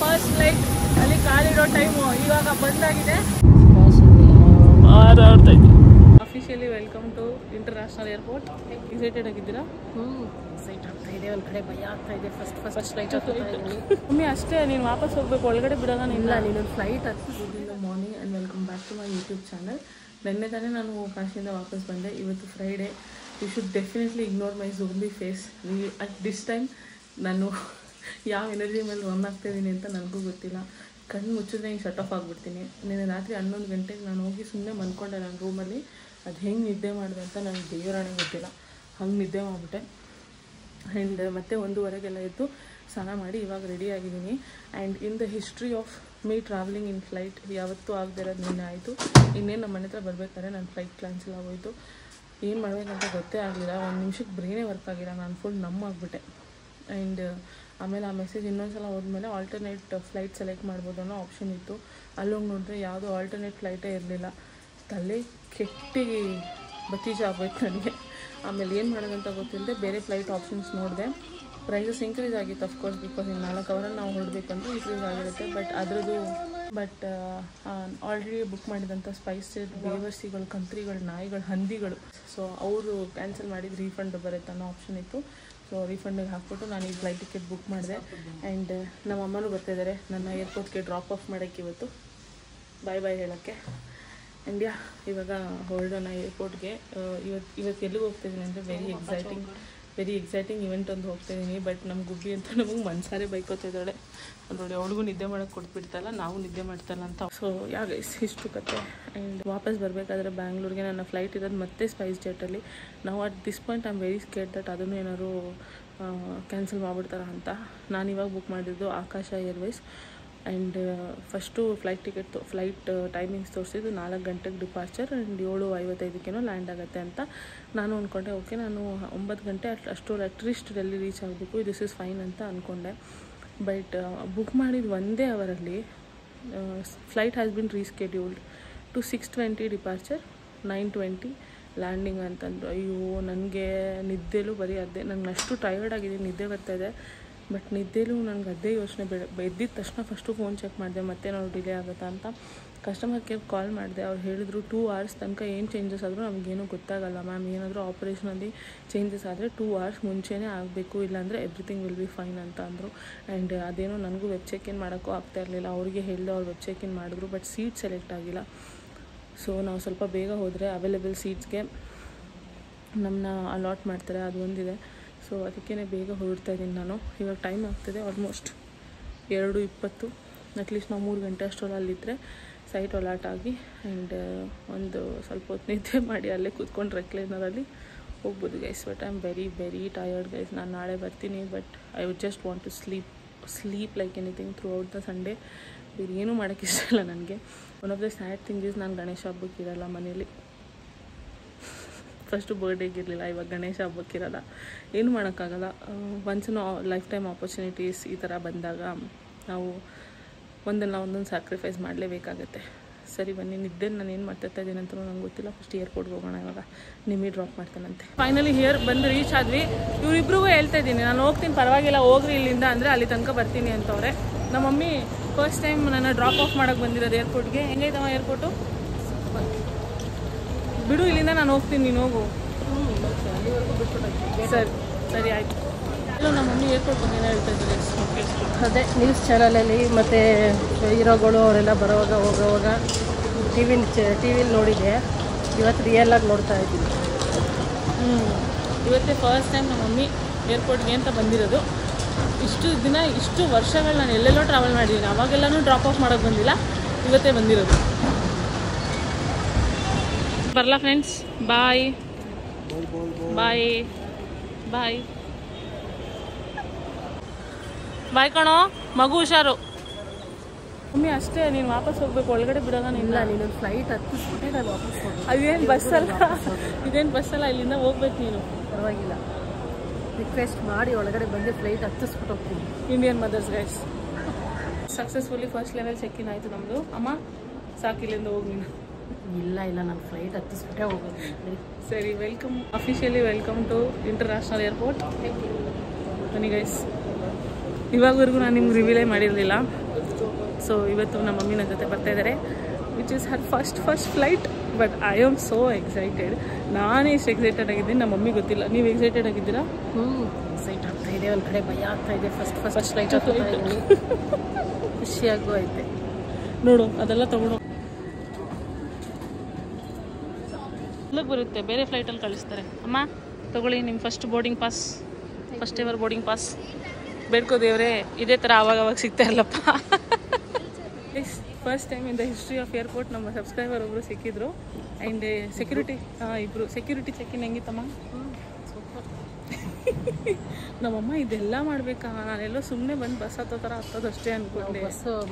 First flight ಅಲ್ಲಿ ಕಾಲಿಡೋ time ಇವಾಗ ಬಂದಾಗಿದೆ. Officially welcome to international airport. Excited ಆಗಿದ್ದೀರಾ? ಎಕ್ಸೈಟ್ ಆಗ್ತಾ ಇದೆ, ಒಂದು ಕಡೆ ಭಯ ಆಗ್ತಾ ಇದೆ. ಫಸ್ಟ್ ಫ್ಲೈಟ್ ಮಮ್ಮಿ ಅಷ್ಟೇ, ನೀನು ವಾಪಸ್ ಹೋಗ್ಬೇಕು, ಒಳಗಡೆ ಬಿಡೋಣ. ಇಲ್ಲ, ನೀನು flight morning and welcome back to my YouTube channel. ನಿನ್ನೆ ತಾನೇ ನಾನು ಕಾಶಿಯಿಂದ ವಾಪಸ್ ಬಂದೆ. ಇವತ್ತು Friday. You should definitely ignore my zombie face. At this time ನಾನು ಯಾವ ಎನರ್ಜಿ ಮೇಲೆ ರನ್ ಆಗ್ತಾಯಿದ್ದೀನಿ ಅಂತ ನನಗೂ ಗೊತ್ತಿಲ್ಲ. ಕಣ್ಣು ಮುಚ್ಚಿದ್ರೆ ಹಿಂಗೆ ಶಟ್ ಆಫ್ ಆಗಿಬಿಡ್ತೀನಿ. ನಿನ್ನೆ ರಾತ್ರಿ 11 ಗಂಟೆಗೆ ನಾನು ಹೋಗಿ ಸುಮ್ಮನೆ ಮನ್ಕೊಂಡೆ ನನ್ನ ರೂಮಲ್ಲಿ. ಅದು ಹೆಂಗೆ ನಿದ್ದೆ ಮಾಡಿದೆ ಅಂತ ನನಗೆ ದೇವರಾಣೆ ಗೊತ್ತಿಲ್ಲ. ಹಂಗೆ ನಿದ್ದೆ ಮಾಡಿಬಿಟ್ಟೆ. ಆ್ಯಂಡ್ ಮತ್ತೆ 1:15 ಎದ್ದು ಸ್ನಾನ ಮಾಡಿ ಇವಾಗ ರೆಡಿ ಆಗಿದ್ದೀನಿ. And in the history of me travelling in flight ಯಾವತ್ತೂ ಆಗದೆ ಇರೋದು ನಿನ್ನೆ ಆಯಿತು. ಇನ್ನೇನು ನಮ್ಮ ಮನೆ ಹತ್ರ ಬರಬೇಕಾದ್ರೆ ನನ್ನ ಫ್ಲೈಟ್ ಕ್ಯಾನ್ಸಲ್ ಆಗೋಯಿತು. ಏನು ಮಾಡಬೇಕಂತ ಗೊತ್ತೇ ಆಗಲಿಲ್ಲ. ಒಂದು ನಿಮಿಷಕ್ಕೆ ಬ್ರೈನೇ ವರ್ಕ್ ಆಗಿಲ್ಲ. ನಾನು ಫುಲ್ ಆಗಿಬಿಟ್ಟೆ. ಆ್ಯಂಡ್ ಆಮೇಲೆ ಆ ಮೆಸೇಜ್ ಇನ್ನೊಂದ್ಸಲ ಹೋದ್ಮೇಲೆ ಆಲ್ಟರ್ನೇಟ್ ಫ್ಲೈಟ್ ಸೆಲೆಕ್ಟ್ ಮಾಡ್ಬೋದು ಅನ್ನೋ ಆಪ್ಷನ್ ಇತ್ತು. ಅಲ್ಲೋಗಿ ನೋಡಿದ್ರೆ ಯಾವುದೋ ಆಲ್ಟರ್ನೇಟ್ ಫ್ಲೈಟೇ ಇರಲಿಲ್ಲ. ತಲೆ ಕೆಟ್ಟಿ ಬತ್ತೀಜ ಆಗೋಯ್ತು ನನಗೆ. ಆಮೇಲೆ ಏನು ಮಾಡೋದಂತ ಗೊತ್ತಿಲ್ಲದೆ ಬೇರೆ ಫ್ಲೈಟ್ ಆಪ್ಷನ್ಸ್ ನೋಡಿದೆ. ಪ್ರೈಸಸ್ ಇನ್ಕ್ರೀಸ್ ಆಗಿತ್ತು ಅಫ್ಕೋರ್ಸ್, ಬಿಕಾಸ್ ಇನ್ನು 4 ಅವರಲ್ಲಿ ನಾವು ಹೊರಡಬೇಕಂದ್ರೆ ಇನ್ಕ್ರೀಸ್ ಆಗಿರುತ್ತೆ. ಬಟ್ ಆಲ್ರೆಡಿ ಬುಕ್ ಮಾಡಿದಂಥ ಸ್ಪೈಸಸ್, ಬೇವರ್ಸಿಗಳು, ಕಂತ್ರಿಗಳು, ನಾಯಿಗಳು, ಹಂದಿಗಳು, ಸೊ ಅವರು ಕ್ಯಾನ್ಸಲ್ ಮಾಡಿದ್ದು ರೀಫಂಡ್ ಬರುತ್ತೆ ಅನ್ನೋ ಆಪ್ಷನ್ ಇತ್ತು. ಸೊ ರೀಫಂಡಿಗೆ ಹಾಕ್ಬಿಟ್ಟು ನಾನು ಈ ಫ್ಲೈಟ್ ಟಿಕೆಟ್ ಬುಕ್ ಮಾಡಿದೆ. ಆ್ಯಂಡ್ ನಮ್ಮ ಅಮ್ಮನೂ ಬರ್ತಿದ್ದಾರೆ ನನ್ನ ಏರ್ಪೋರ್ಟ್ಗೆ ಡ್ರಾಪ್ ಆಫ್ ಮಾಡೋಕ್ಕೆ ಇವತ್ತು, ಬಾಯ್ ಹೇಳೋಕ್ಕೆ. ಆ್ಯಂಡ್ ಇವಾಗ ಹೊರಡೋಣ ಏರ್ಪೋರ್ಟ್ಗೆ. ಇವತ್ತು ಎಲ್ಲಿಗೆ ಹೋಗ್ತಾಯಿದ್ದೀನಿ ಅಂದರೆ ವೆರಿ ಎಕ್ಸೈಟಿಂಗ್ ಇವೆಂಟ್ ಒಂದು ಹೋಗ್ತಾಯಿದ್ದೀನಿ. ಬಟ್ ನಮ್ಮ ಗುಬ್ಬಿ ಅಂತ ನಮಗೆ ಮನ್ಸಾರೆ ಬೈಕೋತಿದ್ದಾಳೆ. ನೋಡಿ, ಅವಳಿಗೂ ನಿದ್ದೆ ಮಾಡೋಕ್ಕೆ ಕೊಟ್ಬಿಡ್ತಲ್ಲ, ನಾವು ನಿದ್ದೆ ಮಾಡ್ತಲ್ಲ ಅಂತ. ಸೊ ಇಷ್ಟು ಕತೆ. ಆ್ಯಂಡ್ ವಾಪಸ್ ಬರಬೇಕಾದ್ರೆ ಬ್ಯಾಂಗ್ಳೂರಿಗೆ ನನ್ನ ಫ್ಲೈಟ್ ಇರೋದು ಮತ್ತೆ ಸ್ಪೈಸ್ ಜೆಟ್ಟಲ್ಲಿ. ನಾವು at this point I am very scared that ಅದನ್ನು ಏನಾದ್ರು ಕ್ಯಾನ್ಸಲ್ ಮಾಡಿಬಿಡ್ತಾರ ಅಂತ. ನಾನು ಇವಾಗ ಬುಕ್ ಮಾಡಿದ್ದು Akasa airways. And first flight timings ತೋರಿಸಿದ್ದು 4 ಗಂಟೆಗೆ ಡಿಪಾರ್ಚರ್ ಆ್ಯಂಡ್ 7:55 ಲ್ಯಾಂಡ್ ಆಗುತ್ತೆ ಅಂತ. ನಾನು ಅಂದ್ಕೊಂಡೆ ಓಕೆ, ನಾನು 9 ಗಂಟೆ ಅಟ್ಲೀಸ್ಟ್ ಡೆಲ್ಲಿ ರೀಚ್ ಆಗಬೇಕು, ದಿಸ್ ಇಸ್ ಫೈನ್ ಅಂತ ಅಂದ್ಕೊಂಡೆ. ಬಟ್ ಬುಕ್ ಮಾಡಿದ 1 ಅವರಲ್ಲಿ flight has been rescheduled to 6:20 departure, 9:20 landing ಅಂತಂದರು. ಅಯ್ಯೋ, ನನಗೆ ನಿದ್ದೆಲೂ ಬರೀ ಅದೇ. ನನಗೆ ಅಷ್ಟು ಟಯರ್ಡ್ ಆಗಿದ್ದೀನಿ, ನಿದ್ದೆ ಬರ್ತಾಯಿದೆ. ಬಟ್ ನಿದ್ದೆಲೂ ನನಗೆ ಅದೇ ಯೋಚನೆ ಎದ್ದಿದ ತಕ್ಷಣ ಫಸ್ಟು ಫೋನ್ ಚೆಕ್ ಮಾಡಿದೆ, ಮತ್ತೆ ನಾವು ಡಿಲೇ ಆಗುತ್ತಾ ಅಂತ. ಕಸ್ಟಮರ್ ಕೇರ್ ಕಾಲ್ ಮಾಡಿದೆ. ಅವ್ರು ಹೇಳಿದ್ರು 2 hours ತನಕ ಏನು ಚೇಂಜಸ್ ಆದರೂ ನಮಗೇನು ಗೊತ್ತಾಗಲ್ಲ ಮ್ಯಾಮ್. ಏನಾದರೂ ಆಪ್ರೇಷನಲ್ಲಿ ಚೇಂಜಸ್ ಆದರೆ 2 hours ಮುಂಚೆನೇ ಆಗಬೇಕು, ಇಲ್ಲಾಂದರೆ ಎವ್ರಿಥಿಂಗ್ ವಿಲ್ ಬಿ ಫೈನ್ ಅಂತ ಅಂದರು. ಆ್ಯಂಡ್ ಅದೇನೋ ನನಗೂ ವೆಬ್ ಚೆಕ್ ಇನ್ ಮಾಡೋಕ್ಕೂ ಆಗ್ತಾ ಇರಲಿಲ್ಲ. ಅವ್ರಿಗೆ ಹೇಳಿದೆ, ಅವ್ರು ವೆಬ್ ಚೆಕ್ ಇನ್ ಮಾಡಿದ್ರು, ಬಟ್ ಸೀಟ್ ಸೆಲೆಕ್ಟ್ ಆಗಿಲ್ಲ. ಸೊ ನಾವು ಸ್ವಲ್ಪ ಬೇಗ ಹೋದರೆ ಅವೈಲೇಬಲ್ ಸೀಟ್ಸ್ಗೆ ನಮ್ಮನ್ನ ಅಲಾಟ್ ಮಾಡ್ತಾರೆ, ಅದು ಒಂದಿದೆ. ಸೊ ಅದಕ್ಕೇ ಬೇಗ ಹೊರಡ್ತಾ ಇದ್ದೀನಿ ನಾನು. ಇವಾಗ ಟೈಮ್ ಆಗ್ತಿದೆ ಆಲ್ಮೋಸ್ಟ್ 2:20. ಅಟ್ಲೀಸ್ಟ್ ನಾವು 3 ಗಂಟೆ ಅಷ್ಟರಲ್ಲಿ ಅಲ್ಲಿದ್ದರೆ ಸೈಟ್ ಅಲಾಟ್ ಆಗಿ ಆ್ಯಂಡ್ ಒಂದು ಸ್ವಲ್ಪ ಹೊತ್ತು ನಿದ್ದೆ ಮಾಡಿ ಅಲ್ಲೇ ಕೂತ್ಕೊಂಡು ರೆಕ್ಲೈನರಲ್ಲಿ ಹೋಗ್ಬೋದು guys. But I am very tired guys. ನಾನು ನಾಳೆ ಬರ್ತೀನಿ, but I would just want to sleep like anything throughout the Sunday. ಬೇರೆ ಏನೂ ಮಾಡೋಕ್ಕೆ ಇಷ್ಟ ಇಲ್ಲ ನನಗೆ. One of the sad thing is ನಾನು ಗಣೇಶ ಹಬ್ಬಕ್ಕೆ ಇರಲ್ಲ ಮನೇಲಿ. ಫಸ್ಟು ಬರ್ಡೇಗೆ ಇರಲಿಲ್ಲ, ಇವಾಗ ಗಣೇಶ ಹಬ್ಬಕ್ಕಿರಲ್ಲ. ಏನು ಮಾಡೋಕ್ಕಾಗಲ್ಲ. Once in life time opportunities ಈ ಥರ ಬಂದಾಗ ನಾವು ಒಂದೊಂದು ಸ್ಯಾಕ್ರಿಫೈಸ್ ಮಾಡಲೇಬೇಕಾಗತ್ತೆ. ಸರಿ ಬನ್ನಿ, ನಿದ್ದೆ ನಾನು ಏನು ಮಾಡ್ತಾ ಇದ್ದೀನಿ ಅಂತ ನಂಗೆ ಗೊತ್ತಿಲ್ಲ. ಫಸ್ಟ್ ಏರ್ಪೋರ್ಟ್ಗೆ ಹೋಗೋಣ. ಇವಾಗ ನಿಮಗೆ ಡ್ರಾಪ್ ಮಾಡ್ತಾನಂತೆ. ಫೈನಲಿ ಹಿಯರ್ ಬಂದು ರೀಚ್ ಆದ್ವಿ. ಇವರಿಬ್ರಿಗೂ ಹೇಳ್ತಾ ಇದ್ದೀನಿ, ನಾನು ಹೋಗ್ತೀನಿ, ಪರವಾಗಿಲ್ಲ ಹೋಗ್ರಿ ಇಲ್ಲಿಂದ ಅಂದರೆ ಅಲ್ಲಿ ತನಕ ಬರ್ತೀನಿ ಅಂತವ್ರೆ. ನಮ್ಮ ಮಮ್ಮಿ ಫಸ್ಟ್ ಟೈಮ್ ನನ್ನ ಡ್ರಾಪ್ ಆಫ್ ಮಾಡೋಕ್ಕೆ ಬಂದಿರೋದು ಏರ್ಪೋರ್ಟ್ಗೆ. ಹೆಂಗೈತವ ಏರ್ಪೋರ್ಟು? ಬಿಡು, ಇಲ್ಲಿಂದ ನಾನು ಹೋಗ್ತೀನಿ, ನೀನು ಹೋಗು. ಸರಿ ಆಯಿತು. ಇಲ್ಲ, ನಮ್ಮ ಮಮ್ಮಿ ಏರ್ಪೋರ್ಟ್ ಬಗ್ಗೆ ಹೇಳ್ತಾ ಇದ್ದಾರೆ. ಅದೇ ನ್ಯೂಸ್ ಚಾನಲಲ್ಲಿ ಮತ್ತು ಹೀರೋಗಳು ಅವರೆಲ್ಲ ಬರೋವಾಗ ಹೋಗೋವಾಗ ಟಿವಿಲಿ ನೋಡಿದೆ. ಇವತ್ತು ರಿಯಲಾಗಿ ನೋಡ್ತಾ ಇದ್ದೀನಿ. ಇವತ್ತೇ ಫಸ್ಟ್ ಟೈಮ್ ನಮ್ಮ ಮಮ್ಮಿ ಏರ್ಪೋರ್ಟ್ಗೆ ಅಂತ ಬಂದಿರೋದು. ಇಷ್ಟು ವರ್ಷಗಳು ನಾನು ಎಲ್ಲೆಲ್ಲೋ ಟ್ರಾವೆಲ್ ಮಾಡಿದ್ದೀನಿ, ಅವಾಗೆಲ್ಲನೂ ಡ್ರಾಪ್ ಆಫ್ ಮಾಡೋಕ್ಕೆ ಬಂದಿಲ್ಲ. ಇವತ್ತೇ ಬಂದಿರೋದು. ಬರಲಾ ಫ್ರೆಂಡ್ಸ್? ಬಾಯ್ ಬಾಯ್ ಬಾಯ್ ಬಾಯ್ ಕಣೋ, ಮಗು ಹುಷಾರು. ಮಮ್ಮಿ ಅಷ್ಟೇ, ನೀನು ವಾಪಸ್ ಹೋಗ್ಬೇಕು, ಒಳಗಡೆ ಬಿಡೋಣ. ಇಲ್ಲ, ನೀನು ಫ್ಲೈಟ್ ಹತ್ತಿಸ್ಬಿಟ್ಟೆ ನಾನು ವಾಪಸ್ ಹೋಗ್ಬೇಕು. ಅದೇನು ಬಸ್ಸಲ್ಲ, ಇಲ್ಲಿಂದ ಹೋಗ್ಬೇಕು ನೀನು. ಪರವಾಗಿಲ್ಲ, ರಿಕ್ವೆಸ್ಟ್ ಮಾಡಿ ಒಳಗಡೆ ಬಂದು ಫ್ಲೈಟ್ ಹತ್ತಿಸ್ಬಿಟ್ಟು ಹೋಗ್ತೀನಿ. Indian mothers guys. Successfully first level check in ಆಯಿತು ನಮ್ಮದು. ಅಮ್ಮ ಸಾಕು, ಇಲ್ಲಿಂದ ಹೋಗಿ ನೀನು. ಇಲ್ಲ ನಾನು ಫ್ಲೈಟ್ ಹತ್ತಿಸ್ಬಿಟ್ಟೆ ಹೋಗೋದು. ಸರಿ, officially welcome to international airport. ಬನ್ನಿ ಗೈಸ್. ಇವಾಗವರೆಗೂ ನಾನು ನಿಮ್ಗೆ ರಿವೀಲೇ ಮಾಡಿರಲಿಲ್ಲ. ಸೊ ಇವತ್ತು ನಮ್ಮ ಮಮ್ಮಿ ನನ್ನ ಜೊತೆ ಬರ್ತಾ ಇದ್ದಾರೆ, which is Har first flight. But I am so excited. ನಾನೇ ಎಷ್ಟು ಎಕ್ಸೈಟೆಡ್ ಆಗಿದ್ದೀನಿ, ನಮ್ಮ ಮಮ್ಮಿ ಗೊತ್ತಿಲ್ಲ. ನೀವು ಎಕ್ಸೈಟೆಡ್ ಆಗಿದ್ದೀರಾ? ಎಕ್ಸೈಟ್ ಆಗ್ತಾ ಇದೆ, ಒಂದು ಕಡೆ ಭಯ ಆಗ್ತಾ ಇದೆ. ಫಸ್ಟ್ ಫ್ಲೈಟ್ ಖುಷಿಯಾಗೂ ಐತೆ. ನೋಡು ಅದೆಲ್ಲ ತಗೊಂಡು ಇಲ್ಲಿಗೆ ಬರುತ್ತೆ, ಬೇರೆ ಫ್ಲೈಟಲ್ಲಿ ಕಳಿಸ್ತಾರೆ. ಅಮ್ಮ ತಗೊಳ್ಳಿ ನಿಮ್ಮ first boarding pass, first ever boarding pass. ಬೇಡ್ಕೋ ದೇವ್ರೆ ಇದೇ ಥರ ಆವಾಗ ಸಿಗ್ತಾ ಇರಲ್ಲಪ್ಪ. First time in the history of airport ನಮ್ಮ ಸಬ್ಸ್ಕ್ರೈಬರ್ ಒಬ್ಬರು ಸಿಕ್ಕಿದ್ರು. ಆ್ಯಂಡ್ ಸೆಕ್ಯೂರಿಟಿ ಇಬ್ಬರು ಸೆಕ್ಯೂರಿಟಿ ಚೆಕ್ ಇನ್ ಹೆಂಗಿತ್ತಮ್ಮ? ಸೂಪರ್. ನಮ್ಮಮ್ಮ ಇದೆಲ್ಲ ಮಾಡಬೇಕಾ? ನಾನೆಲ್ಲೋ ಸುಮ್ಮನೆ ಬಂದು ಬಸ್ ಹತ್ತೋ ಥರ ಹತ್ತೋದಷ್ಟೇ ಅಂದ್ಕೊಂಡೆ.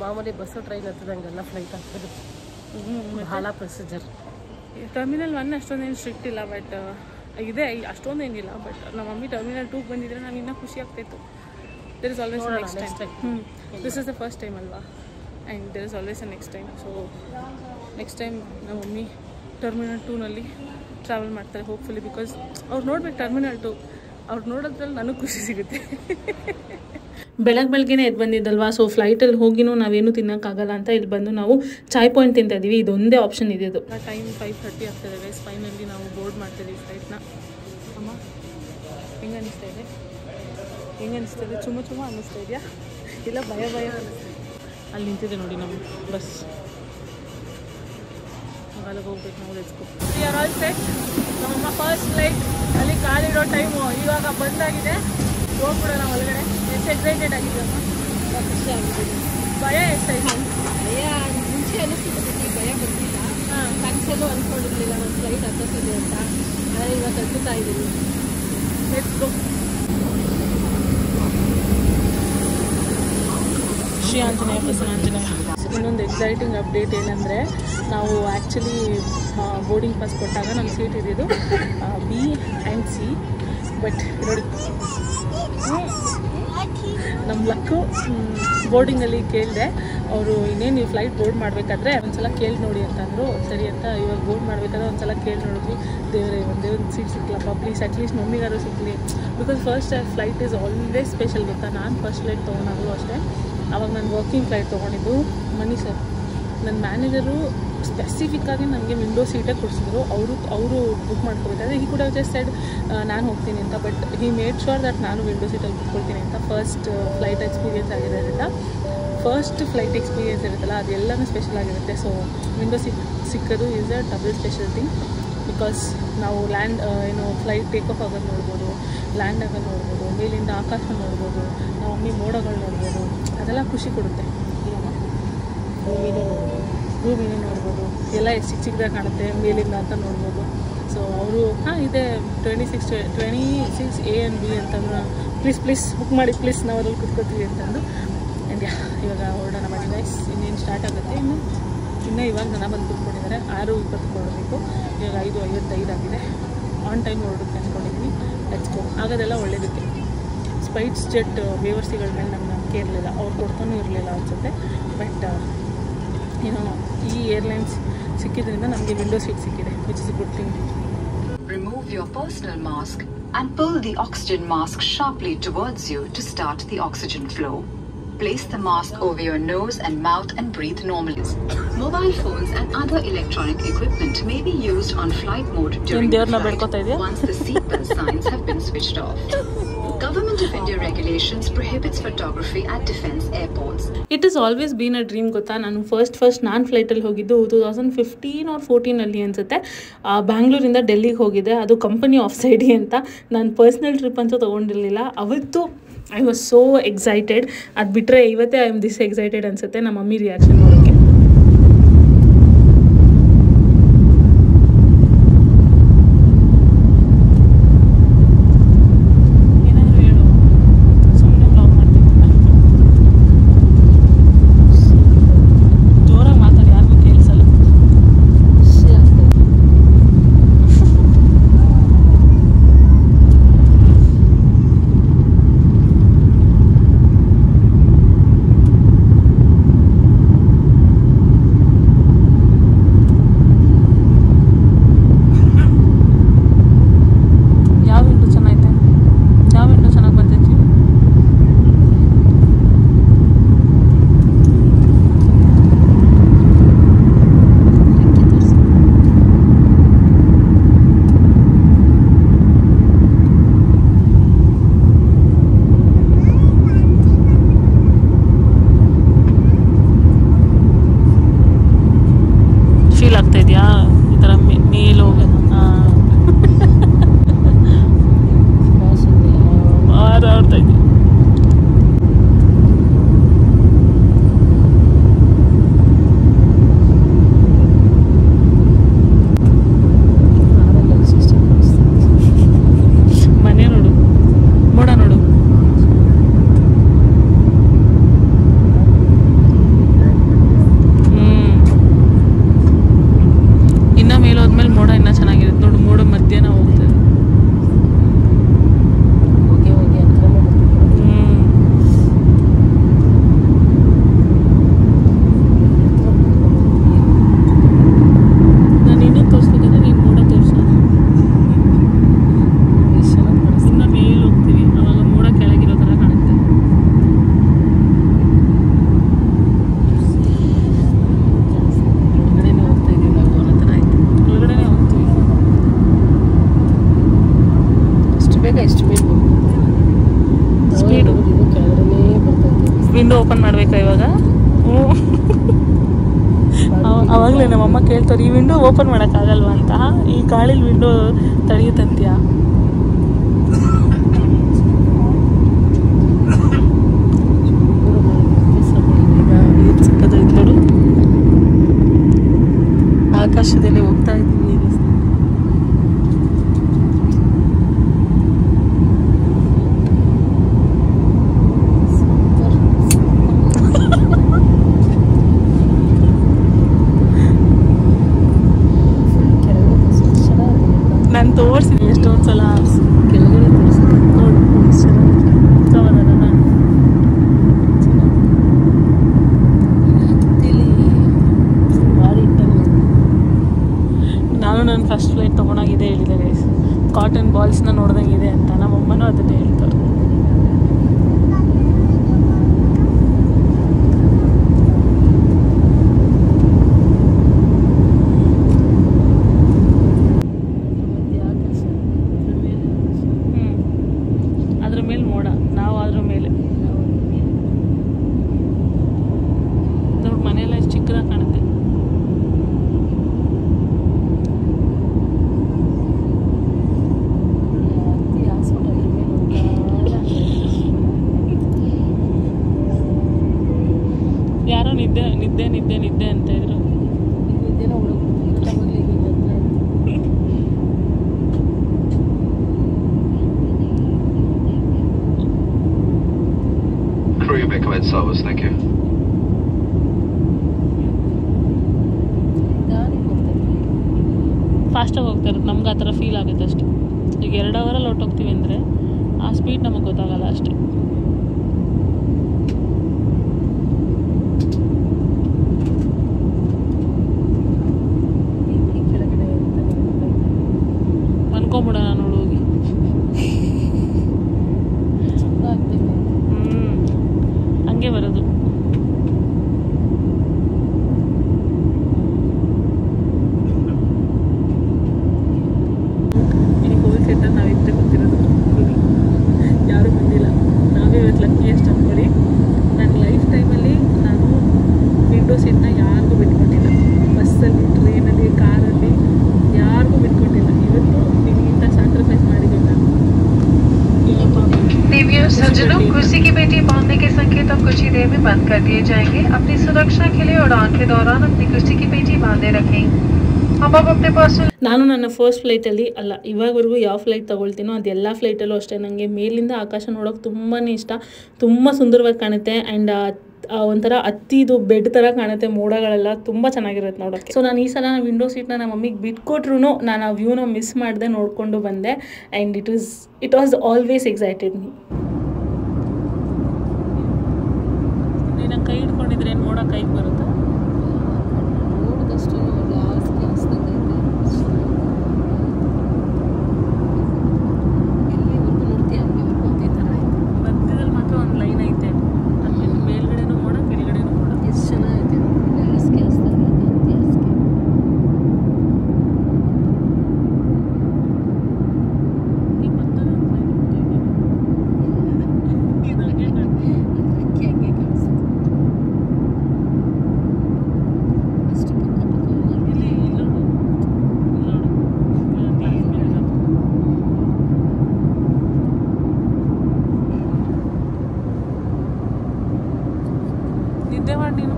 ಮಾಮೂಲಿ ಬಸ್ಸು ಟ್ರೈನ್ ಹತ್ತದಂಗೆಲ್ಲ ಫ್ಲೈಟ್ ಆಗ್ತದೆ. ಭಾಳ ಪ್ರೊಸೀಜರ್. ಟರ್ಮಿನಲ್ 1 ಅಷ್ಟೊಂದೇನು ಸ್ಟ್ರಿಕ್ಟ್ ಇಲ್ಲ, ಬಟ್ ಇದೆ ಅಷ್ಟೊಂದೇನಿಲ್ಲ. ಬಟ್ ನಮ್ಮ ಮಮ್ಮಿ ಟರ್ಮಿನಲ್ 2 ಬಂದಿದ್ರೆ ನಾನು ಇನ್ನೂ ಖುಷಿ ಆಗ್ತಾಯಿತ್ತು. There is always a next time. This is the first time ಅಲ್ವಾ, and there is always a next time. So next time ನಮ್ಮ ಮಮ್ಮಿ ಟರ್ಮಿನಲ್ 2ನಲ್ಲಿ ಟ್ರಾವೆಲ್ ಮಾಡ್ತಾರೆ ಹೋಪ್ಫುಲಿ. ಬಿಕಾಸ್ ಅವ್ರು ನೋಡ್ಬೇಕು ಟರ್ಮಿನಲ್ 2, ಅವ್ರು ನೋಡೋದ್ರಲ್ಲಿ ನನಗೆ ಖುಷಿ ಸಿಗುತ್ತೆ. ಬೆಳಗ್ಗೆನೇ ಎದ್ದು ಬಂದಿದ್ದಲ್ವಾ, ಸೊ ಫ್ಲೈಟಲ್ಲಿ ಹೋಗಿನೂ ನಾವೇನು ತಿನ್ನೋಕ್ಕಾಗಲ್ಲ ಅಂತ ಇಲ್ಲಿ ಬಂದು ನಾವು ಚಾಯ್ ಪಾಯಿಂಟ್ ತಿಂತಾ ಇದ್ದೀವಿ. ಇದೊಂದೇ ಆಪ್ಷನ್ ಇದ್ದಿದ್ದು. ಟೈಮ್ 5:30 ಆಗ್ತದೆ ಗೈಸ್. ಫೈನಲಿ ನಾವು ಬೋರ್ಡ್ ಮಾಡ್ತಿದ್ದೀವಿ ಫ್ಲೈಟ್ನ. ಅಮ್ಮ ಹೆಂಗೆ ಅನ್ನಿಸ್ತಾ ಇದೆ? ಚುಮ್ಮ ಅನ್ನಿಸ್ತಾ ಇದೆಯಾ? ಇಲ್ಲ ಭಯ ಅನ್ನಿಸ್ತಾ? ಅಲ್ಲಿ ನಿಂತಿದೆ ನೋಡಿ ನಮ್ಮ ಬಸ್. ಅಲ್ಲಿಗೆ ಹೋಗ್ಬೇಕು ನಾವು. Let's go. We are all set. ನಮ್ಮಮ್ಮ ಫಸ್ಟ್ ಫ್ಲೈಟ್ ಅಲ್ಲಿ ಕಾಲಿಡೋ ಟೈಮು ಇವಾಗ ಬಂದಾಗಿದೆ. ಹೋಗ್ಬಿಡೋಣ ಒಳಗಡೆ. ಎಷ್ಟು ಎಕ್ಸೈಟೆಡ್ ಆಗಿದ್ದಮ್ಮ? ಖುಷಿ ಆಗಿದ್ದೀನಿ. ಭಯ ಎಷ್ಟಾಯ್ತು? ಭಯ ಮುಂಚೆ ಅನ್ನಿಸ್ತಿತ್ತು, ಭಯ ಬರ್ತಿಲ್ಲ. ಕನಸಲ್ಲೂ ಅಂದ್ಕೊಂಡಿರ್ಲಿಲ್ಲ ಒಂದು ಫ್ಲೈಟ್ ಹತ್ತಿದೆ ಅಂತ. ಆದರೆ ಇವತ್ತು ಹತ್ತುತ್ತಾ ಇದ್ದೀನಿ. Let's go. ಶ್ರೀ ಆಂಜನೇಯ ಪ್ರಸನ್ನಾಂಜನೇಯ. ಇನ್ನೊಂದು ಎಕ್ಸೈಟಿಂಗ್ ಅಪ್ಡೇಟ್ ಏನಂದರೆ, ನಾವು ಆ್ಯಕ್ಚುಲಿ ಬೋರ್ಡಿಂಗ್ ಪಾಸ್ ಕೊಟ್ಟಾಗ ನಮ್ಮ ಸೀಟ್ ಇದ್ದಿದ್ದು B ಆ್ಯಂಡ್ C. ಬಟ್ ನೋಡಿ ನಮ್ಮ ಲಕ್ಕು ಬೋರ್ಡಿಂಗಲ್ಲಿ ಕೇಳಿದೆ. ಅವರು ಇನ್ನೇನು ನೀವು ಫ್ಲೈಟ್ ಬೋರ್ಡ್ ಮಾಡಬೇಕಾದ್ರೆ ಒಂದ್ಸಲ ಕೇಳಿ ನೋಡಿ ಅಂತಂದರು. ಸರಿ ಅಂತ ಇವಾಗ ಬೋರ್ಡ್ ಮಾಡಬೇಕಾದ್ರೆ ಒಂದ್ಸಲ ಕೇಳಿ ನೋಡಿದ್ವಿ. ದೇವರೇ ಒಂದೇ ಒಂದು ಸೀಟ್ ಸಿಕ್ಕಲಪ್ಪ ಪ್ಲೀಸ್, ಅಟ್ಲೀಸ್ಟ್ ಮಮ್ಮಿಗಾರು ಸಿಕ್ಕಲಿ. Because first flight is always special ಗೊತ್ತಾ. ನಾನು ಫಸ್ಟ್ ಫ್ಲೈಟ್ ತೊಗೊಂಡಾಗಲೂ ಅಷ್ಟೇ. ಆವಾಗ ನಾನು ವರ್ಕಿಂಗ್ ಫ್ಲೈಟ್ ತೊಗೊಂಡಿದ್ದು. ಮನಿ ಸರ್ ನನ್ನ ಮ್ಯಾನೇಜರು ಸ್ಪೆಸಿಫಿಕ್ಕಾಗಿ ನನಗೆ ವಿಂಡೋ ಸೀಟೇ ಕೊಡಿಸಿದ್ರು. ಅವರು ಬುಕ್ ಮಾಡ್ಕೋಬೇಕಾದ್ರೆ ಈ ಕೂಡ ಜಸ್ಟ್ ಸೈಡ್ ನಾನು ಹೋಗ್ತೀನಿ ಅಂತ. But he made sure that ನಾನು ವಿಂಡೋ ಸೀಟಲ್ಲಿ ಕೂತ್ಕೊಳ್ತೀನಿ ಅಂತ. ಫಸ್ಟ್ ಫ್ಲೈಟ್ ಎಕ್ಸ್ಪೀರಿಯೆನ್ಸ್ ಆಗಿರೋದ್ರಿಂದ ಫಸ್ಟ್ ಫ್ಲೈಟ್ ಎಕ್ಸ್ಪೀರಿಯೆನ್ಸ್ ಇರುತ್ತಲ್ಲ ಅದೆಲ್ಲನೂ ಸ್ಪೆಷಲ್ ಆಗಿರುತ್ತೆ. ಸೊ ವಿಂಡೋ ಸಿಕ್ಕೋದು is a double special thing. Because ನಾವು ಫ್ಲೈಟ್ ಟೇಕ್ ಆಫ್ ಆಗೋದು ನೋಡ್ಬೋದು, ಲ್ಯಾಂಡ್ ಆಗೋದು ನೋಡ್ಬೋದು, ಮೇಲಿಂದ ಆಕಾಶ ನೋಡ್ಬೋದು, ನಾವು ಮಮ್ಮಿ ಮೋಡಗಳು ನೋಡ್ಬೋದು. ಅದೆಲ್ಲ ಖುಷಿ ಕೊಡುತ್ತೆ. ಭೂಮಿನೂ ನೋಡ್ಬೋದು, ಎಲ್ಲ ಎಷ್ಟು ಚಿಕ್ಕದಾಗಿ ಕಾಣುತ್ತೆ ಮೇಲಿಂದ ಅಂತ ನೋಡ್ಬೋದು. ಸೊ ಅವರು ಇದೆ 26A and B ಅಂತಂದು ಪ್ಲೀಸ್ ಬುಕ್ ಮಾಡಿ ಪ್ಲೀಸ್, ನಾವು ಅದ್ರಲ್ಲಿ ಕೂತ್ಕೋತೀವಿ ಅಂತಂದು. ಆ್ಯಂಡ್ ಇವಾಗ ಹೊರಡೋಣ ಮಾಡಿ ಗೈಸ್. ಇನ್ನೇನು ಸ್ಟಾರ್ಟ್ ಆಗುತ್ತೆ. ಇನ್ನೂ ಇವಾಗ ಜನ ಬಂದು ಕೂತ್ಕೊಂಡಿದ್ದಾರೆ. 6:20 ಹೊರಡಬೇಕು. ಇವಾಗ 5:55 ಆಗಿದೆ. ಆನ್ ಟೈಮ್ ಹೊರಡುತ್ತೆ ಅಂದ್ಕೊಂಡಿದ್ವಿ. Let's go. ಆಗೋದೆಲ್ಲ ಒಳ್ಳೇದಕ್ಕೆ. ಸ್ಪೈಸ್ ಜೆಟ್ ಬೇವರ್ಸಿಗಳ ಮೇಲೆ ನಮ್ಗೆ ನಂಬಿಕೆ ಇರಲಿಲ್ಲ, ಅವ್ರು ಕೊಡ್ತಾನೂ ಇರಲಿಲ್ಲ ಅನಿಸುತ್ತೆ. ಬಟ್ ಈ ಏರ್ಲೈನ್ಸ್ ಸಿಕ್ಕಿದ್ರಿಂದ ನಮಗೆ ವಿಂಡೋ ಸೀಟ್ ಸಿಕ್ಕಿದೆ, which is a good thing. Remove your personal mask and pull the oxygen mask sharply towards you to start the oxygen flow. Place the mask over your nose and mouth and breathe normally. Mobile phones and other electronic equipment may be used on flight mode during the flight once the seatbelt signs have been switched off. Government of India regulations prohibits photography at defense airports. It has always been a dream ಗೊತ್ತಾ. ನಾನು first ನಾನು ಫ್ಲೈಟಲ್ಲಿ ಹೋಗಿದ್ದು 2015 or 14 ಅನಿಸುತ್ತೆ. ಬ್ಯಾಂಗ್ಳೂರಿಂದ ಡೆಲ್ಲಿಗೆ ಹೋಗಿದ್ದೆ. ಅದು company of ಸೈಡಿ ಅಂತ. ನಾನು ಪರ್ಸ್ನಲ್ ಟ್ರಿಪ್ ಅಂತೂ ತೊಗೊಂಡಿರಲಿಲ್ಲ. ಅವತ್ತು ಐ ವಾಸ್ ಸೋ ಎಕ್ಸೈಟೆಡ್. ಅದು ಬಿಟ್ಟರೆ ಇವತ್ತೇ ಐ ಆಮ್ ದಿಸ್ ಎಕ್ಸೈಟೆಡ್ ಅನಿಸುತ್ತೆ ನಮ್ಮ ಮಮ್ಮಿ ರಿಯಾಕ್ಷನ್ ನೋಡೋಕ್ಕೆ. ಮಾಡಬೇಕಾ ಇವಾಗ? ಅವಾಗಲೇ ನಮ್ಮಮ್ಮ ಕೇಳ್ತಾರೆ, ಈ ವಿಂಡೋ ಓಪನ್ ಮಾಡೋಕ್ಕಾಗಲ್ವ ಅಂತ. ಈ ಗಾಳಿಲಿ ವಿಂಡೋ ತಡೆಯುತ್ತಂತೀಯ? ನೋಡು, ಆಕಾಶದಲ್ಲಿ ಹೋಗ್ತಾ ಇದ್ದೀವಿ. ನಾನು ತೋರಿಸಿದ್ದೀನಿ ಎಷ್ಟೊಂದು ಸಲ, ಕೆಳಗಡೆ ತೋರಿಸಿದ್ದೀನಿ ನೋಡು. ನಾನು ನನ್ನ ಫಸ್ಟ್ ಫ್ಲೈಟ್ ತೊಗೊಂಡಾಗಿದೆ ಹೇಳಿದ್ದಾರೆ, ಕಾಟನ್ ಬಾಲ್ಸ್ನ ನೋಡ್ದಂಗಿದೆ ಅಂತ. ನಮ್ಮಮ್ಮನೂ ಅದನ್ನೇ ಹೇಳ್ತಾರೆ. ಅದ್ರ ಮೇಲೆ ಮೋಡ, ನಾವು ಅದ್ರ ಮೇಲೆ ನೋಡಿ. ಮನೆಯೆಲ್ಲ ಎಷ್ಟು ಚಿಕ್ಕದಾಗಿ ಕಾಣುತ್ತೆ. ಯಾರೋ ನಿದ್ದೆ ನಿದ್ದೆ ನಿದ್ದೆ ನಿದ್ದೆ ಅಂತ ಇದ್ರು. Crew, you may commence service, thank you. ಫಾಸ್ಟಾಗಿ ಹೋಗ್ತಾರೆ, ನಮ್ಗೆ ಆ ಥರ ಫೀಲ್ ಆಗುತ್ತೆ ಅಷ್ಟೆ. ಈಗ 2 ಅವರಲ್ಲಿ ಹೊರಟೋಗ್ತೀವಿ ಅಂದರೆ ಆ ಸ್ಪೀಡ್ ನಮಗೆ ಗೊತ್ತಾಗಲ್ಲ ಅಷ್ಟೆ. ಮನ್ಕೊಂಬಿಡೋಣ ನೋಡು ಹೋಗಿ. ಹಂಗೆ ಬರೋದು. ಇಲ್ಲಿ ಕೋವಿಡ್ ಸೆಂಟರ್ ನಾವು ಇಷ್ಟೇ ಗೊತ್ತಿರೋದು, ಯಾರೂ ಬಂದಿಲ್ಲ. ನಾವೇ ಇವತ್ತು ಲಕ್ಕಿಯೆಸ್ಟ್ ಅನ್ಕೊಳ್ಳಿ. ನನ್ನ ಲೈಫ್ ಟೈಮಲ್ಲಿ ನಾನು ವಿಂಡೋ ಸೀಟ್ನ ಯಾರಿಗೂ ಬಿಟ್ಕೊಟ್ಟಿಲ್ಲ. ಬಸ್ಸಲ್ಲಿ, ಟ್ರೈನಲ್ಲಿ, ಕಾರಲ್ಲಿ ಯಾರಿಗೂ ಬಿಟ್ಕೊಟ್ಟಿಲ್ಲ. ಇವತ್ತು ನಿಮಗಿಂತ ಸ್ಯಾಕ್ರಿಫೈಸ್ ಮಾಡಿದ್ದೀನಿ ನಾನು. देवियों सज्जनों, कुर्सी की पेटी बांधने के संकेत अब कुछ ही देर में बंद कर दिए जाएंगे। अपनी सुरक्षा के लिए उड़ान के दौरान अपनी कुर्सी की पेटी बांधे रखें। अब आप अपने पर्सनल ನಾನು ನನ್ನ ಫಸ್ಟ್ ಫ್ಲೈಟಲ್ಲಿ ಅಲ್ಲ, ಇವಾಗವರೆಗೂ ಯಾವ ಫ್ಲೈಟ್ ತೊಗೊಳ್ತೀನೋ ಅದೆಲ್ಲ ಫ್ಲೈಟಲ್ಲೂ ಅಷ್ಟೇ ನನಗೆ ಮೇಲಿಂದ ಆಕಾಶ ನೋಡೋಕೆ ತುಂಬಾ ಇಷ್ಟ. ತುಂಬ ಸುಂದರವಾಗಿ ಕಾಣುತ್ತೆ. ಆ್ಯಂಡ್ ಒಂಥರ ಹತ್ತಿದು ಬೆಡ್ ಥರ ಕಾಣುತ್ತೆ. ಮೋಡಗಳೆಲ್ಲ ತುಂಬ ಚೆನ್ನಾಗಿರುತ್ತೆ ನೋಡೋಕ್ಕೆ. ಸೊ ನಾನು ಈ ಸಲ ವಿಂಡೋ ಸೀಟ್ನ ನಮ್ಮ ಮಮ್ಮಿಗೆ ಬಿಟ್ಕೊಟ್ರು ನಾನು ಆ ವ್ಯೂನ ಮಿಸ್ ಮಾಡಿದೆ, ನೋಡಿಕೊಂಡು ಬಂದೆ. And it was always excited me. ನೀನು ಕೈ ಹಿಡ್ಕೊಂಡಿದ್ರೆ ಏನು ಮೋಡ ಕೈಗೆ ಬರುತ್ತಾ? ನೋಡಿದಷ್ಟು ಎಲ್ಲಿವರೆಗೂ ನೋಡ್ತೀಯ ಅಲ್ಲಿವರೆಗೂ ಅದೇ ಥರ ಐತೆ. ಮಧ್ಯದಲ್ಲಿ ಮಾತ್ರ ಒಂದು ಲೈನ್ ಐತೆ, ಅದ್ಮೇಲೆ ಮೇಲ್ಗಡೆನೂ ಮೋಡ, ಕೆಳಗಡೆನೂ ಮೋಡ. ಎಷ್ಟು ಚೆನ್ನಾಗೈತೆ. ಹಾಸಿಗೆ ಹಾಸ್ದಂಗೆ ಐತೆ, ಹತ್ತಿ ಹಾಸಿಗೆ. ಈಗ ಮತ್ತೆ ಅಕ್ಕಿ ಹಂಗೆ ಕಾಣಿಸುತ್ತೆ. ಅಷ್ಟು ಪಕ್ಕ ಪಕ್ಕ ಹೋಗಿ ನಿದ್ದೆ ಮಾಡಿ ನೀನು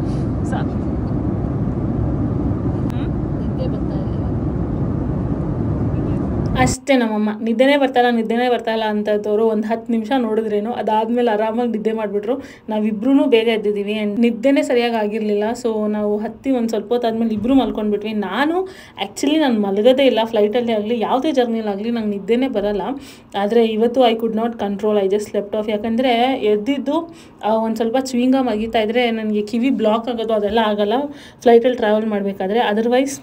ಸಾಕು. ನಿದ್ದೆ ಬರ್ತಾ ಇಲ್ಲ. ಅಷ್ಟೇ ನಮ್ಮಮ್ಮ ನಿದ್ದೆನೇ ಬರ್ತಾಯಿಲ್ಲ ಅಂತದವರು ಒಂದು 10 ನಿಮಿಷ ನೋಡಿದ್ರೇನು, ಅದಾದಮೇಲೆ ಆರಾಮಾಗಿ ನಿದ್ದೆ ಮಾಡಿಬಿಟ್ರು. ನಾವಿಬ್ರೂ ಬೇಗ ಎದ್ದಿದ್ದೀವಿ. ಆ್ಯಂಡ್ ನಿದ್ದೆನೇ ಸರಿಯಾಗಿ ಆಗಿರಲಿಲ್ಲ. ಸೊ ನಾವು ಹತ್ತಿ ಒಂದು ಸ್ವಲ್ಪ ಹೊತ್ತಾದ್ಮೇಲೆ ಇಬ್ಬರು ಮಲ್ಕೊಂಡ್ಬಿಟ್ವಿ. ನಾನು ಮಲಗೋದೇ ಇಲ್ಲ ಫ್ಲೈಟಲ್ಲಿ ಆಗಲಿ ಯಾವುದೇ ಜರ್ನಿಲಾಗಲಿ, ನಂಗೆ ನಿದ್ದೆನೇ ಬರೋಲ್ಲ. ಆದರೆ ಇವತ್ತು I could not control, I just slept of. ಯಾಕಂದರೆ ಎದ್ದಿದ್ದು ಒಂದು ಸ್ವಲ್ಪ ಚ್ವಿಂಗಮ್ ಆಗಿತ್ತಾ ಇದ್ದರೆ ನನಗೆ ಕಿವಿ ಬ್ಲಾಕ್ ಆಗೋದು ಅದೆಲ್ಲ ಆಗೋಲ್ಲ ಫ್ಲೈಟಲ್ಲಿ ಟ್ರಾವೆಲ್ ಮಾಡಬೇಕಾದ್ರೆ. ಅದರ್ವೈಸ್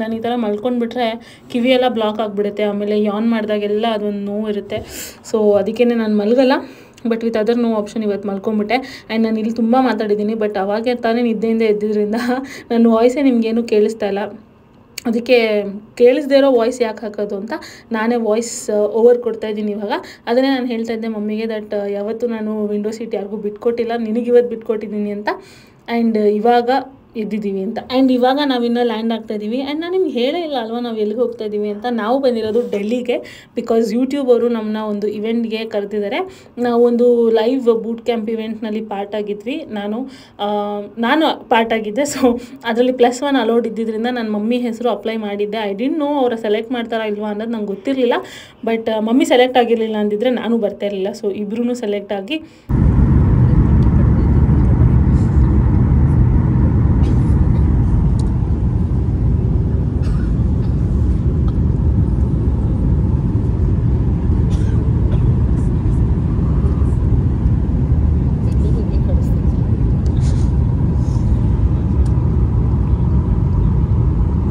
ನಾನು ಈ ಥರ ಮಲ್ಕೊಂಡ್ಬಿಟ್ರೆ ಕಿವಿಯೆಲ್ಲ ಬ್ಲಾಕ್ ಆಗಿಬಿಡುತ್ತೆ. ಆಮೇಲೆ ಯಾನ್ ಮಾಡಿದಾಗೆಲ್ಲ ಅದೊಂದು ನೋವು ಇರುತ್ತೆ. ಸೊ ಅದಕ್ಕೇ ನಾನು ಮಲಗಲ್ಲ. But with other no option ಇವತ್ತು ಮಲ್ಕೊಂಬಿಟ್ಟೆ. ಆ್ಯಂಡ್ ನಾನು ಇಲ್ಲಿ ತುಂಬ ಮಾತಾಡಿದ್ದೀನಿ, ಬಟ್ ಅವಾಗೆ ತಾನೇ ನಿದ್ದೆಯಿಂದ ಎದ್ದಿದ್ದರಿಂದ ನನ್ನ ವಾಯ್ಸೇ ನಿಮಗೇನು ಕೇಳಿಸ್ತಾ ಇಲ್ಲ. ಅದಕ್ಕೆ ಕೇಳಿಸ್ದೇ ಇರೋ ವಾಯ್ಸ್ ಯಾಕೆ ಹಾಕೋದು ಅಂತ ನಾನೇ ವಾಯ್ಸ್ ಓವರ್ ಕೊಡ್ತಾಯಿದ್ದೀನಿ ಇವಾಗ. ಅದನ್ನೇ ನಾನು ಹೇಳ್ತಾ ಇದ್ದೆ ಮಮ್ಮಿಗೆ ದಟ್ ಯಾವತ್ತೂ ನಾನು ವಿಂಡೋ ಸೀಟ್ ಯಾರಿಗೂ ಬಿಟ್ಕೊಟ್ಟಿಲ್ಲ, ನಿನಗಿವತ್ತು ಬಿಟ್ಕೊಟ್ಟಿದ್ದೀನಿ ಅಂತ. ಆ್ಯಂಡ್ ಇವಾಗ ಇದ್ದಿದ್ದೀವಿ ಅಂತ. ಆ್ಯಂಡ್ ಇವಾಗ ನಾವಿನ್ನೂ ಲ್ಯಾಂಡ್ ಆಗ್ತಾಯಿದ್ದೀವಿ. ಆ್ಯಂಡ್ ನಾನು ನಿಮ್ಗೆ ಹೇಳೇ ಇಲ್ಲ ಅಲ್ವಾ ನಾವು ಎಲ್ಲಿಗೆ ಹೋಗ್ತಾ ಇದ್ದೀವಿ ಅಂತ. ನಾವು ಬಂದಿರೋದು ಡೆಲ್ಲಿಗೆ, ಬಿಕಾಸ್ ಯೂಟ್ಯೂಬ್ ಅವರು ನಮ್ಮನ್ನ ಒಂದು ಇವೆಂಟ್ಗೆ ಕರೆದಿದ್ದಾರೆ. ನಾವೊಂದು ಲೈವ್ ಬೂಟ್ ಕ್ಯಾಂಪ್ ಇವೆಂಟ್ನಲ್ಲಿ ಪಾರ್ಟ್ ಆಗಿದ್ವಿ. ನಾನು ಪಾರ್ಟ್ ಆಗಿದ್ದೆ. ಸೊ ಅದರಲ್ಲಿ +1 ಅಲೋಡ್ ಇದ್ದಿದ್ದರಿಂದ ನನ್ನ ಮಮ್ಮಿ ಹೆಸರು ಅಪ್ಲೈ ಮಾಡಿದ್ದೆ. ಐ ಡಿಂಟ್ ನೋ ಅವರು ಸೆಲೆಕ್ಟ್ ಮಾಡ್ತಾರಾ ಇಲ್ವಾ ಅನ್ನೋದು ನಂಗೆ ಗೊತ್ತಿರಲಿಲ್ಲ. ಬಟ್ ಮಮ್ಮಿ ಸೆಲೆಕ್ಟ್ ಆಗಿರಲಿಲ್ಲ ಅಂದಿದ್ರೆ ನಾನು ಬರ್ತಾ ಇರಲಿಲ್ಲ. ಸೊ ಇಬ್ಬರೂ ಸೆಲೆಕ್ಟ್ ಆಗಿ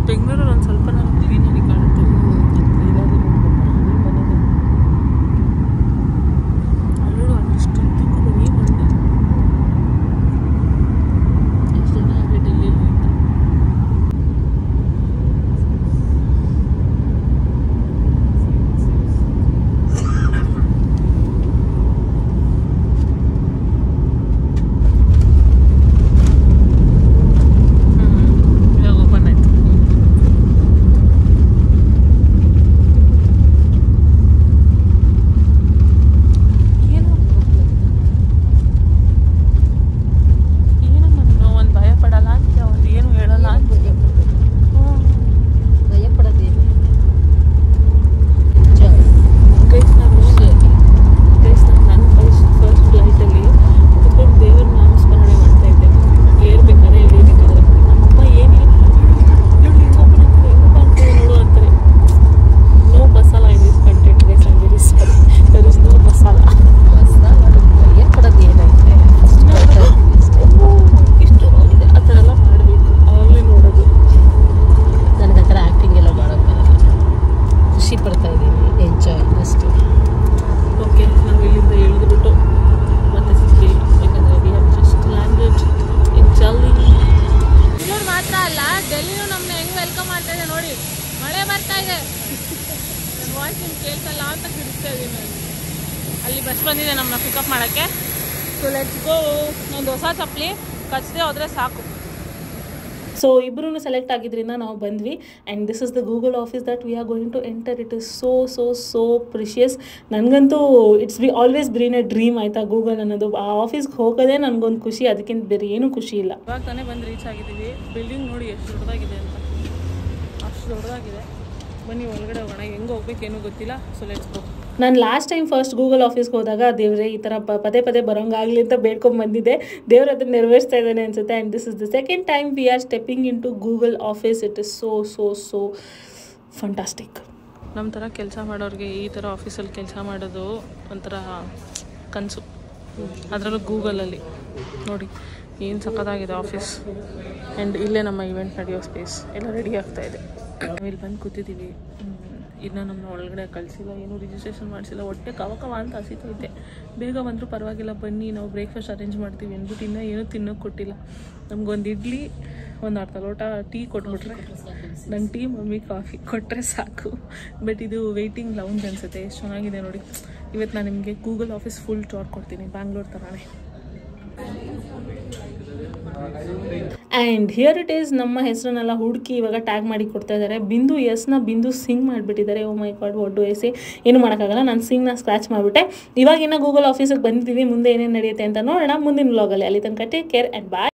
ಬೆಂಗಳೂರಲ್ಲಿ ಒಂದು ಸ್ವಲ್ಪ ನಾನು ಕ್ಲೀನಾಗಿ ಕಾಣುತ್ತೆ. ಅಲ್ಲೂ ಅಷ್ಟೊಂದು ಬರೀ ಬಂದೆ ಎಷ್ಟು ಜನ ಆಗಿ ಡೆಲ್ಲಿಯಲ್ಲಿ ಅಂತ. ಇವಾಗ ಓಪನ್ ಆಯ್ತು. ಅಲ್ಲಿ ಬಸ್ ಬಂದಿದೆ ನಮ್ಮನ್ನ ಪಿಕಪ್ ಮಾಡೋಕ್ಕೆ. So let's go. ಒಂದು ಹೊಸ ಚಪ್ಪಲಿ ಕಚ್ಚದೆ ಹೋದರೆ ಸಾಕು. ಸೊ ಇಬ್ಬರೂ ಸೆಲೆಕ್ಟ್ ಆಗಿದ್ದರಿಂದ ನಾವು ಬಂದ್ವಿ. And this is the Google office that we are going to enter. It is so precious. ನನಗಂತೂ ಆಲ್ವೇಸ್ ಬ್ರೀನ್ ಎ ಡ್ರೀಮ್ ಆಯಿತಾ ಗೂಗಲ್ ಅನ್ನೋದು. ಆ ಆಫೀಸ್ಗೆ ಹೋಗೋದೇ ನನಗೊಂದು ಖುಷಿ, ಅದಕ್ಕಿಂತ ಬೇರೆ ಏನೂ ಖುಷಿ ಇಲ್ಲ. ಇವಾಗ ತಾನೇ ಬಂದು ರೀಚ್ ಆಗಿದ್ದೀವಿ. ಬಿಲ್ಡಿಂಗ್ ನೋಡಿ ಎಷ್ಟು ದೊಡ್ಡದಾಗಿದೆ ಅಂತ, ಅಷ್ಟು ದೊಡ್ಡದಾಗಿದೆ. ಬನ್ನಿ ಒಳಗಡೆ ಹೋಗೋಣ. ಹೆಂಗೆ ಹೋಗ್ಬೇಕೇನೂ ಗೊತ್ತಿಲ್ಲ. So let's go. ನಾನು ಲಾಸ್ಟ್ ಟೈಮ್ ಫಸ್ಟ್ ಗೂಗಲ್ ಆಫೀಸ್ಗೆ ಹೋದಾಗ ದೇವ್ರೆ ಈ ಥರ ಪದೇ ಬರೋಂಗಾಗಲಿ ಅಂತ ಬೇಡ್ಕೊಂಡು ಬಂದಿದ್ದೆ. ದೇವ್ರ ಅದನ್ನು ನೆರವೇರಿಸ್ತಾ ಇದ್ದಾನೆ ಅನಿಸುತ್ತೆ. And this is the second time we are stepping in to Google office. It is so fantastic. ನಮ್ಮ ಥರ ಕೆಲಸ ಮಾಡೋರಿಗೆ ಈ ಥರ ಆಫೀಸಲ್ಲಿ ಕೆಲಸ ಮಾಡೋದು ಒಂಥರ ಕನಸು. ಅದರಲ್ಲೂ ಗೂಗಲಲ್ಲಿ ನೋಡಿ ಏನು ಸಖತ್ತಾಗಿದೆ ಆಫೀಸ್. ಆ್ಯಂಡ್ ಇಲ್ಲೇ ನಮ್ಮ ಇವೆಂಟ್ ನಡೆಯೋ ಸ್ಪೇಸ್ ಎಲ್ಲ ರೆಡಿ ಆಗ್ತಾಯಿದೆ. ನಾವಿಲ್ಲಿ ಬಂದು ಕೂತಿದ್ದೀವಿ. ಇನ್ನು ನಮ್ಮನ್ನ ಒಳಗಡೆ ಕಳಿಸಿಲ್ಲ, ಏನೂ ರಿಜಿಸ್ಟ್ರೇಷನ್ ಮಾಡಿಸಿಲ್ಲ. ಹೊಟ್ಟೆ ಕವ ಅಂತ ಹಸಿತೈತೆ. ಬೇಗ ಬಂದರೂ ಪರವಾಗಿಲ್ಲ, ಬನ್ನಿ ನಾವು ಬ್ರೇಕ್ಫಾಸ್ಟ್ ಅರೇಂಜ್ ಮಾಡ್ತೀವಿ ಅಂದ್ಬಿಟ್ಟು ಇನ್ನೂ ಏನೂ ತಿನ್ನೋಕ್ಕೆ ಕೊಟ್ಟಿಲ್ಲ. ನಮಗೊಂದು ಇಡ್ಲಿ, ಒಂದು ಅರ್ಧ ಲೋಟ ಟೀ ಕೊಟ್ಬಿಟ್ರೆ, ನನ್ನ ಟೀ ಮಮ್ಮಿ ಕಾಫಿ ಕೊಟ್ಟರೆ ಸಾಕು. ಬಟ್ ಇದು ವೆಯ್ಟಿಂಗ್ ಲೌಂಜ್ ಅನಿಸುತ್ತೆ. ಎಷ್ಟು ಚೆನ್ನಾಗಿದೆ ನೋಡಿ. ಇವತ್ತು ನಾನು ನಿಮಗೆ ಗೂಗಲ್ ಆಫೀಸ್ ಫುಲ್ ಟೂರ್ ಕೊಡ್ತೀನಿ, ಬ್ಯಾಂಗ್ಳೂರ್ ಥರನೇ. And here it is. ನಮ್ಮ ಹೆಸರನ್ನೆಲ್ಲ ಹುಡುಕಿ ಇವಾಗ ಟ್ಯಾಗ್ ಮಾಡಿ ಕೊಡ್ತಾ ಇದ್ದಾರೆ. ಬಿಂದು ಎಸ್ನ ಬಿಂದು ಸಿಂಗ್ ಮಾಡಿಬಿಟ್ಟಿದ್ದಾರೆ. Oh my god, what do I say. ಏನು ಮಾಡೋಕ್ಕಾಗಲ್ಲ. ನಾನು ಸಿಂಗ್ನ ಸ್ಕ್ರ್ಯಾಚ್ ಮಾಡಿಬಿಟ್ಟೆ. ಇವಾಗ ಇನ್ನು ಗೂಗಲ್ ಆಫೀಸಿಗೆ ಬಂದಿದ್ದೀವಿ. ಮುಂದೆ ಏನೇನು ನಡೆಯುತ್ತೆ ಅಂತ ನೋಡೋಣ ಮುಂದಿನ ವ್ಲಾಗಲ್ಲಿ. ಅಲ್ಲಿ ತನಕ ಟೇಕ್ ಕೇರ್ ಆ್ಯಂಡ್ ಬಾಯ್.